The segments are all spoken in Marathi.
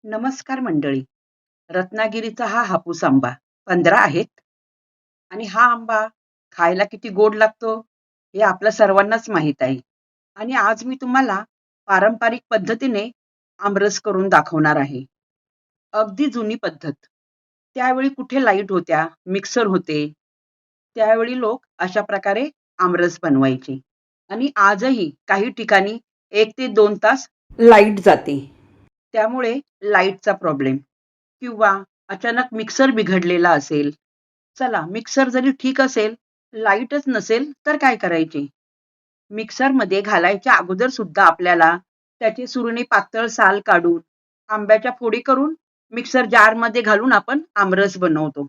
नमस्कार मंडळी. रत्नागिरीचा हा हापूस आंबा 15 आहेत आणि हा आंबा खायला किती गोड लागतो हे आपल्या सर्वांनाच माहीत आहे. आणि आज मी तुम्हाला पारंपरिक पद्धतीने आमरस करून दाखवणार आहे. अगदी जुनी पद्धत. त्यावेळी कुठे लाईट होत्या, मिक्सर होते. त्यावेळी लोक अशा प्रकारे आमरस बनवायचे. आणि आजही काही ठिकाणी 1 ते 2 तास लाईट जाते. त्यामुळे लाईटचा प्रॉब्लेम किंवा अचानक मिक्सर बिघडलेला असेल. चला मिक्सर जरी ठीक असेल, लाईटच नसेल तर काय करायचे? मिक्सरमध्ये घालायच्या अगोदर सुद्धा आपल्याला त्याचे सुरणी पातळ साल काढून, आंब्याच्या फोडी करून मिक्सर जारमध्ये घालून आपण आमरस बनवतो.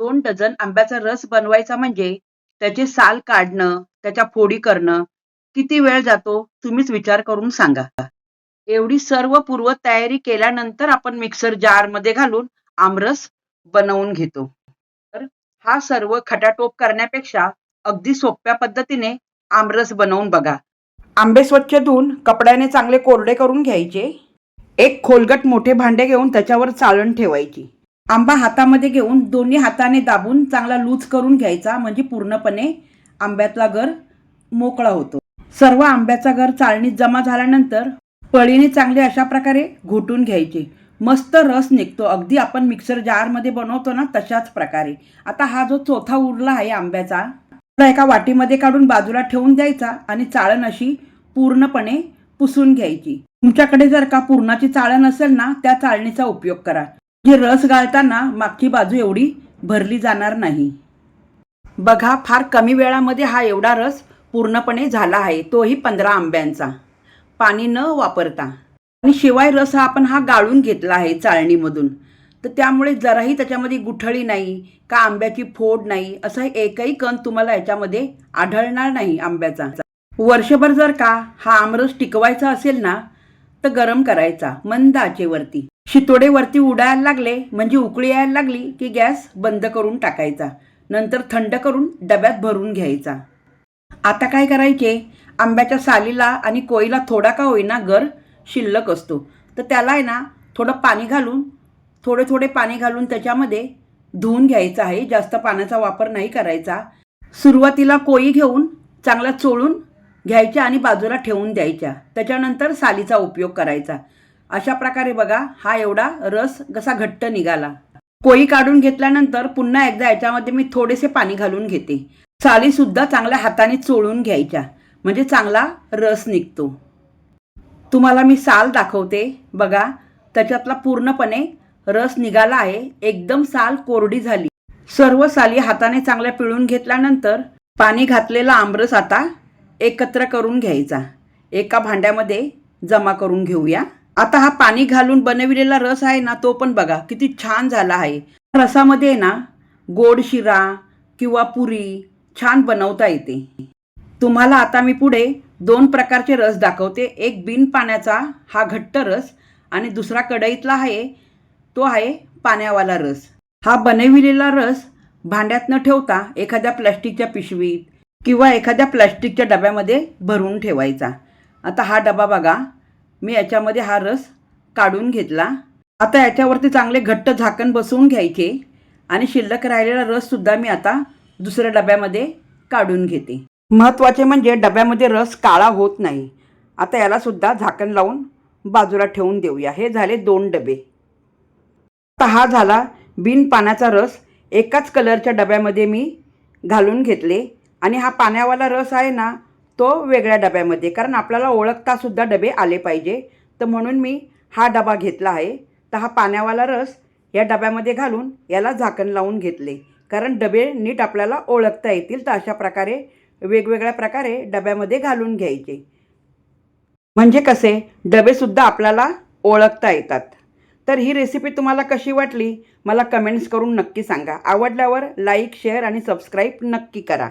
2 डझन आंब्याचा रस बनवायचा म्हणजे त्याचे साल काढणं, त्याच्या फोडी करणं किती वेळ जातो तुम्हीच विचार करून सांगा. एवढी सर्व पूर्वतयारी केल्यानंतर आपण मिक्सर जारमध्ये घालून आमरस बनवून घेतो. तर हा सर्व खटाटोप करण्यापेक्षा अगदी सोप्या पद्धतीने आमरस बनवून बघा. आंबे स्वच्छ धुवून कपड्याने चांगले कोरडे करून घ्यायचे. एक खोलगट मोठे भांडे घेऊन त्याच्यावर चाळण ठेवायची. आंबा हातामध्ये घेऊन दोन्ही हाताने दाबून चांगला लूज करून घ्यायचा, म्हणजे पूर्णपणे आंब्यातला गर मोकळा होतो. सर्व आंब्याचा गर चाळणीत जमा झाल्यानंतर पळीने चांगले अशा प्रकारे घोटून घ्यायचे. मस्त रस निघतो, अगदी आपण मिक्सर जारमध्ये बनवतो ना तशाच प्रकारे. आता हा जो चौथा उरला आहे आंब्याचा, त्याला एका वाटीमध्ये काढून बाजूला ठेवून द्यायचा आणि चाळण अशी पूर्णपणे पुसून घ्यायची. तुमच्याकडे जर का पुरणाची चाळण असेल ना, त्या चाळणीचा उपयोग करा. जे रस गाळताना मागची बाजू एवढी भरली जाणार नाही. बघा, फार कमी वेळामध्ये हा एवढा रस पूर्णपणे झाला आहे, तोही 15 आंब्यांचा, पाणी न वापरता. आणि शिवाय रस आपण हा गाळून घेतला आहे चाळणीमधून, तर त्यामुळे जराही त्याच्यामध्ये गुठळी नाही का आंब्याची फोड नाही, असा एकही कण तुम्हाला याच्यामध्ये आढळणार नाही आंब्याचा. वर्षभर जर का हा आमरस टिकवायचा असेल ना, तर गरम करायचा मंद आचेवरती. शितोडे वरती उडायला लागले म्हणजे उकळी यायला लागली की गॅस बंद करून टाकायचा. नंतर थंड करून डब्यात भरून घ्यायचा. आता काय करायचे, आंब्याच्या सालीला आणि कोईला थोडा का होईना गर शिल्लक असतो, तर त्याला आहे ना थोडं पाणी घालून, थोडे थोडे पाणी घालून त्याच्यामध्ये धुवून घ्यायचं आहे. जास्त पाण्याचा वापर नाही करायचा. सुरुवातीला कोई घेऊन चांगला चोळून घ्यायच्या आणि बाजूला ठेवून द्यायच्या. त्याच्यानंतर सालीचा उपयोग करायचा. अशा प्रकारे बघा, हा एवढा रस कसा घट्ट निघाला. कोई काढून घेतल्यानंतर पुन्हा एकदा याच्यामध्ये मी थोडेसे पाणी घालून घेते. साली सुद्धा चांगल्या हाताने चोळून घ्यायच्या, म्हणजे चांगला रस निघतो. तुम्हाला मी साल दाखवते बघा, त्याच्यातला पूर्णपणे रस निघाला आहे. एकदम साल कोरडी झाली. सर्व साली हाताने चांगल्या पिळून घेतल्यानंतर पाणी घातलेला आमरस आता एकत्र करून घ्यायचा. एका भांड्यामध्ये जमा करून घेऊया. आता हा पाणी घालून बनविलेला रस आहे ना, तो पण बघा किती छान झाला आहे. रसामध्ये ना गोड शिरा किंवा पुरी छान बनवता येते. तुम्हाला आता मी पुढे 2 प्रकारचे रस दाखवते. एक बिन पाण्याचा हा घट्ट रस आणि दुसरा कढईतला आहे, तो आहे पाण्यावाला रस. हा बनविलेला रस भांड्यात न ठेवता एखाद्या प्लास्टिकच्या पिशवीत किंवा एखाद्या प्लास्टिकच्या डब्यामध्ये भरून ठेवायचा. आता हा डबा बघा, मी याच्यामध्ये हा रस काढून घेतला. आता याच्यावरती चांगले घट्ट झाकण बसवून घ्यायचे आणि शिल्लक राहिलेला रस सुद्धा मी आता दुसऱ्या डब्यामध्ये काढून घेते. महत्त्वाचे म्हणजे डब्यामध्ये रस काळा होत नाही. आता याला सुद्धा झाकण लावून बाजूला ठेवून देऊया. हे झाले 2 डबे. आता हा झाला बिन पाण्याचा रस. एकाच कलरच्या डब्यामध्ये मी घालून घेतले आणि हा पाण्यावाला रस आहे ना, तो वेगळ्या डब्यामध्ये, कारण आपल्याला ओळखता सुद्धा डबे आले पाहिजे, तर म्हणून मी हा डबा घेतला आहे. तर हा पाण्यावाला रस या डब्यामध्ये घालून याला झाकण लावून घेतले, कारण डबे नीट आपल्याला ओळखता येतील. तर अशा प्रकारे वेगवेगळ्या प्रकारे डब्यामध्ये घालून घ्यायचे, म्हणजे कसे डबेसुद्धा आपल्याला ओळखता येतात. तर ही रेसिपी तुम्हाला कशी वाटली मला कमेंट्स करून नक्की सांगा. आवडल्यावर लाईक, शेअर आणि सबस्क्राईब नक्की करा.